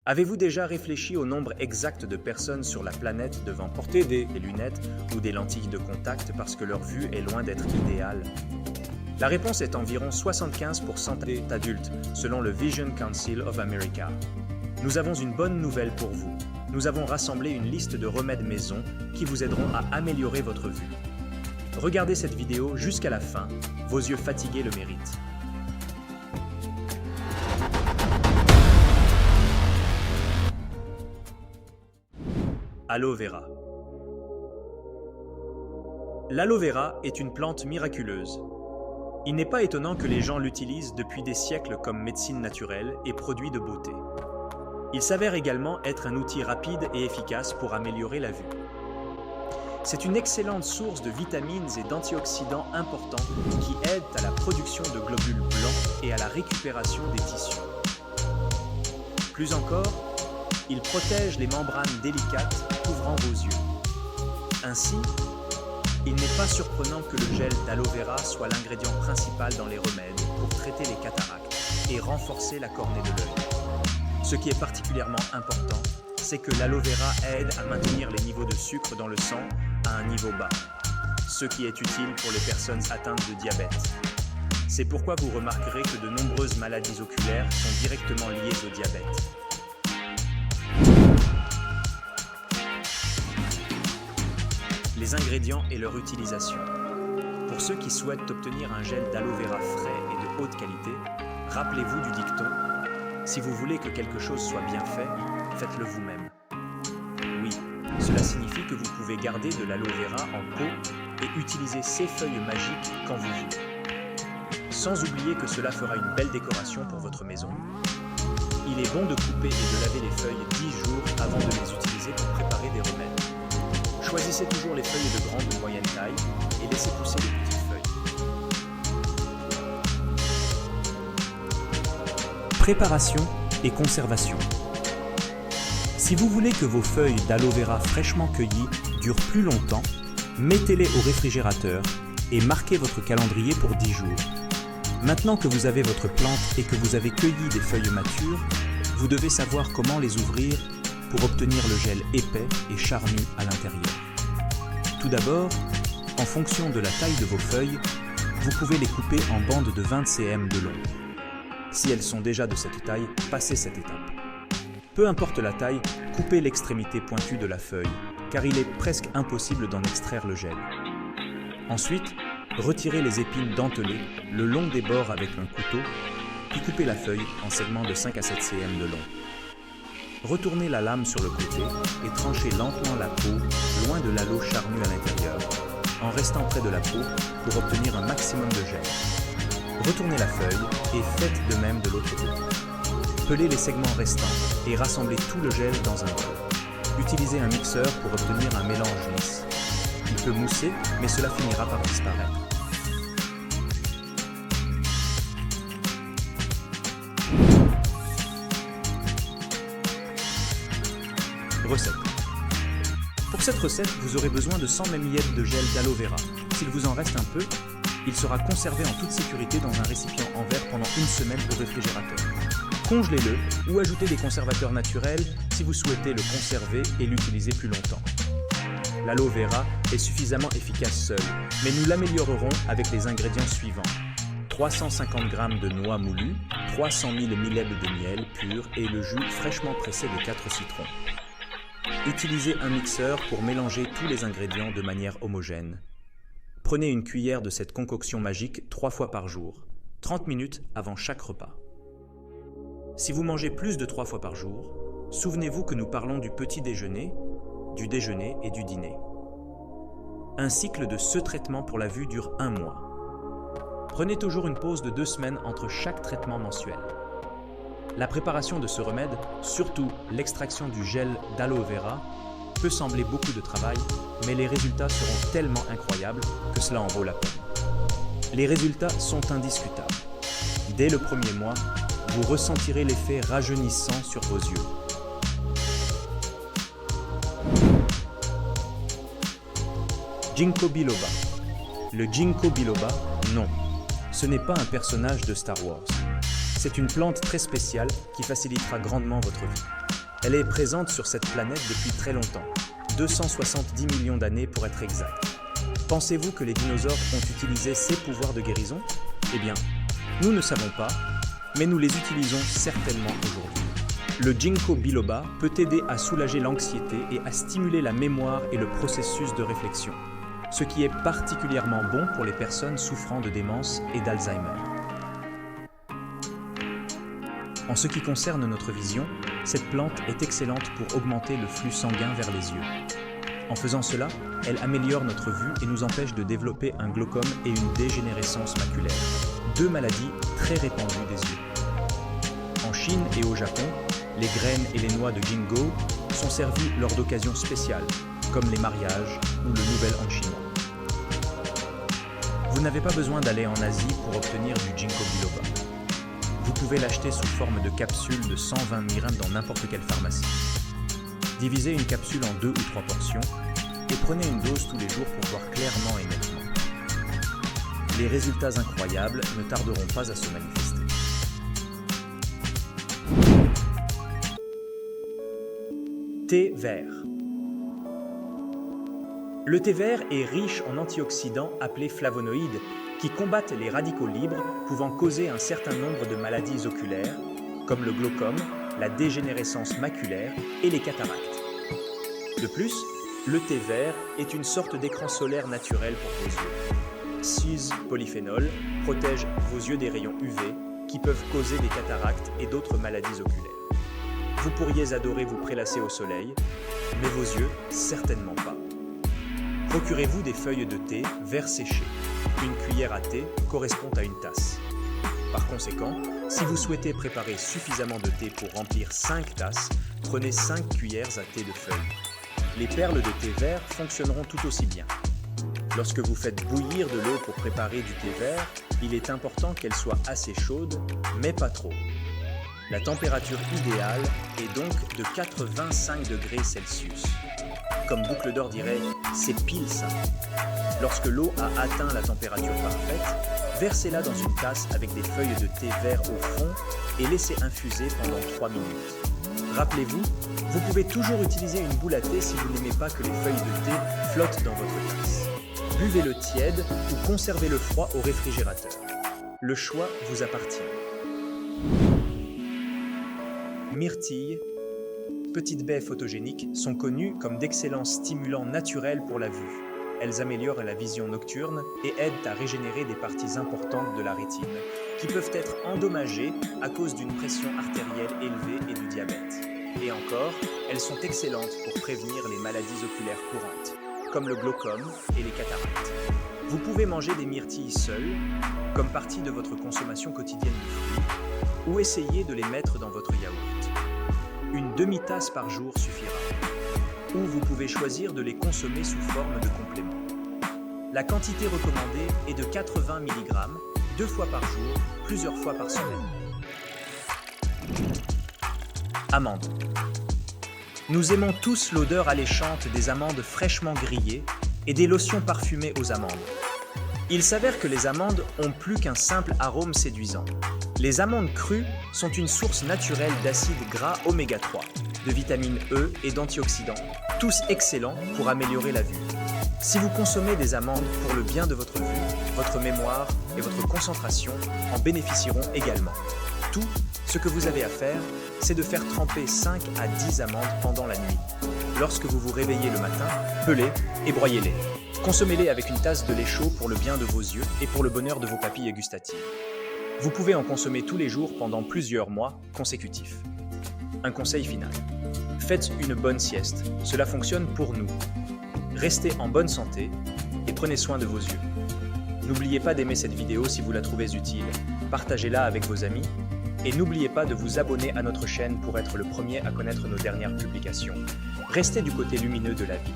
Avez-vous déjà réfléchi au nombre exact de personnes sur la planète devant porter des lunettes ou des lentilles de contact parce que leur vue est loin d'être idéale? La réponse est environ 75% des adultes, selon le Vision Council of America. Nous avons une bonne nouvelle pour vous. Nous avons rassemblé une liste de remèdes maison qui vous aideront à améliorer votre vue. Regardez cette vidéo jusqu'à la fin, vos yeux fatigués le méritent. Aloe vera. L'aloe vera est une plante miraculeuse. Il n'est pas étonnant que les gens l'utilisent depuis des siècles comme médecine naturelle et produit de beauté. Il s'avère également être un outil rapide et efficace pour améliorer la vue. C'est une excellente source de vitamines et d'antioxydants importants qui aident à la production de globules blancs et à la récupération des tissus. Plus encore, il protège les membranes délicates couvrant vos yeux. Ainsi, il n'est pas surprenant que le gel d'aloe vera soit l'ingrédient principal dans les remèdes pour traiter les cataractes et renforcer la cornée de l'œil. Ce qui est particulièrement important, c'est que l'aloe vera aide à maintenir les niveaux de sucre dans le sang à un niveau bas, ce qui est utile pour les personnes atteintes de diabète. C'est pourquoi vous remarquerez que de nombreuses maladies oculaires sont directement liées au diabète. Les ingrédients et leur utilisation. Pour ceux qui souhaitent obtenir un gel d'aloe vera frais et de haute qualité, rappelez-vous du dicton « Si vous voulez que quelque chose soit bien fait, faites-le vous-même ». Oui, cela signifie que vous pouvez garder de l'aloe vera en pot et utiliser ses feuilles magiques quand vous voulez. Sans oublier que cela fera une belle décoration pour votre maison. Il est bon de couper et de laver les feuilles 10 jours avant de les utiliser pour préparer des remèdes. Choisissez toujours les feuilles de grande ou moyenne taille et laissez pousser les petites feuilles. Préparation et conservation. Si vous voulez que vos feuilles d'aloe vera fraîchement cueillies durent plus longtemps, mettez-les au réfrigérateur et marquez votre calendrier pour 10 jours. Maintenant que vous avez votre plante et que vous avez cueilli des feuilles matures, vous devez savoir comment les ouvrir pour obtenir le gel épais et charnu à l'intérieur. Tout d'abord, en fonction de la taille de vos feuilles, vous pouvez les couper en bandes de 20 cm de long. Si elles sont déjà de cette taille, passez cette étape. Peu importe la taille, coupez l'extrémité pointue de la feuille, car il est presque impossible d'en extraire le gel. Ensuite, retirez les épines dentelées le long des bords avec un couteau, puis coupez la feuille en segments de 5 à 7 cm de long. Retournez la lame sur le côté et tranchez lentement la peau loin de l'aloe charnu à l'intérieur, en restant près de la peau pour obtenir un maximum de gel. Retournez la feuille et faites de même de l'autre côté. Pelez les segments restants et rassemblez tout le gel dans un bol. Utilisez un mixeur pour obtenir un mélange lisse. Il peut mousser, mais cela finira par disparaître. Recette. Pour cette recette, vous aurez besoin de 100 ml de gel d'aloe vera. S'il vous en reste un peu, il sera conservé en toute sécurité dans un récipient en verre pendant une semaine au réfrigérateur. Congelez-le ou ajoutez des conservateurs naturels si vous souhaitez le conserver et l'utiliser plus longtemps. L'aloe vera est suffisamment efficace seul, mais nous l'améliorerons avec les ingrédients suivants. 350 g de noix moulues, 300 000 ml de miel pur et le jus fraîchement pressé de 4 citrons. Utilisez un mixeur pour mélanger tous les ingrédients de manière homogène. Prenez une cuillère de cette concoction magique 3 fois par jour, 30 minutes avant chaque repas. Si vous mangez plus de 3 fois par jour, souvenez-vous que nous parlons du petit déjeuner, du déjeuner et du dîner. Un cycle de ce traitement pour la vue dure 1 mois. Prenez toujours une pause de 2 semaines entre chaque traitement mensuel. La préparation de ce remède, surtout l'extraction du gel d'aloe vera, peut sembler beaucoup de travail, mais les résultats seront tellement incroyables que cela en vaut la peine. Les résultats sont indiscutables. Dès le premier mois, vous ressentirez l'effet rajeunissant sur vos yeux. Ginkgo biloba. Le Ginkgo biloba, non, ce n'est pas un personnage de Star Wars. C'est une plante très spéciale qui facilitera grandement votre vie. Elle est présente sur cette planète depuis très longtemps, 270 millions d'années pour être exact. Pensez-vous que les dinosaures ont utilisé ces pouvoirs de guérison? Eh bien, nous ne savons pas, mais nous les utilisons certainement aujourd'hui. Le ginkgo biloba peut aider à soulager l'anxiété et à stimuler la mémoire et le processus de réflexion, ce qui est particulièrement bon pour les personnes souffrant de démence et d'Alzheimer. En ce qui concerne notre vision, cette plante est excellente pour augmenter le flux sanguin vers les yeux. En faisant cela, elle améliore notre vue et nous empêche de développer un glaucome et une dégénérescence maculaire, deux maladies très répandues des yeux. En Chine et au Japon, les graines et les noix de ginkgo sont servies lors d'occasions spéciales, comme les mariages ou le Nouvel An chinois. Vous n'avez pas besoin d'aller en Asie pour obtenir du ginkgo biloba. Vous pouvez l'acheter sous forme de capsules de 120 mg dans n'importe quelle pharmacie. Divisez une capsule en 2 ou 3 portions et prenez une dose tous les jours pour voir clairement et nettement. Les résultats incroyables ne tarderont pas à se manifester. Thé vert. Le thé vert est riche en antioxydants appelés flavonoïdes qui combattent les radicaux libres pouvant causer un certain nombre de maladies oculaires comme le glaucome, la dégénérescence maculaire et les cataractes. De plus, le thé vert est une sorte d'écran solaire naturel pour vos yeux. 6 polyphénols protègent vos yeux des rayons UV qui peuvent causer des cataractes et d'autres maladies oculaires. Vous pourriez adorer vous prélasser au soleil, mais vos yeux, certainement pas. Procurez-vous des feuilles de thé vert séché. Une cuillère à thé correspond à une tasse. Par conséquent, si vous souhaitez préparer suffisamment de thé pour remplir 5 tasses, prenez 5 cuillères à thé de feuilles. Les perles de thé vert fonctionneront tout aussi bien. Lorsque vous faites bouillir de l'eau pour préparer du thé vert, il est important qu'elle soit assez chaude, mais pas trop. La température idéale est donc de 85 degrés Celsius. Comme Boucle d'Or dirait, c'est pile ça. Lorsque l'eau a atteint la température parfaite, versez-la dans une tasse avec des feuilles de thé vert au fond et laissez infuser pendant 3 minutes. Rappelez-vous, vous pouvez toujours utiliser une boule à thé si vous n'aimez pas que les feuilles de thé flottent dans votre tasse. Buvez-le tiède ou conservez-le froid au réfrigérateur. Le choix vous appartient. Myrtilles, petites baies photogéniques, sont connues comme d'excellents stimulants naturels pour la vue. Elles améliorent la vision nocturne et aident à régénérer des parties importantes de la rétine, qui peuvent être endommagées à cause d'une pression artérielle élevée et du diabète. Et encore, elles sont excellentes pour prévenir les maladies oculaires courantes, comme le glaucome et les cataractes. Vous pouvez manger des myrtilles seules, comme partie de votre consommation quotidienne de fruits, ou essayer de les mettre dans votre yaourt. Une demi-tasse par jour suffira. Ou vous pouvez choisir de les consommer sous forme de complément. La quantité recommandée est de 80 mg, 2 fois par jour, plusieurs fois par semaine. Amandes. Nous aimons tous l'odeur alléchante des amandes fraîchement grillées et des lotions parfumées aux amandes. Il s'avère que les amandes ont plus qu'un simple arôme séduisant. Les amandes crues sont une source naturelle d'acides gras oméga 3, de vitamine E et d'antioxydants, tous excellents pour améliorer la vue. Si vous consommez des amandes pour le bien de votre vue, votre mémoire et votre concentration en bénéficieront également. Tout ce que vous avez à faire, c'est de faire tremper 5 à 10 amandes pendant la nuit. Lorsque vous vous réveillez le matin, pelez et broyez-les. Consommez-les avec une tasse de lait chaud pour le bien de vos yeux et pour le bonheur de vos papilles gustatives. Vous pouvez en consommer tous les jours pendant plusieurs mois consécutifs. Un conseil final. Faites une bonne sieste, cela fonctionne pour nous. Restez en bonne santé et prenez soin de vos yeux. N'oubliez pas d'aimer cette vidéo si vous la trouvez utile, partagez-la avec vos amis et n'oubliez pas de vous abonner à notre chaîne pour être le premier à connaître nos dernières publications. Restez du côté lumineux de la vie.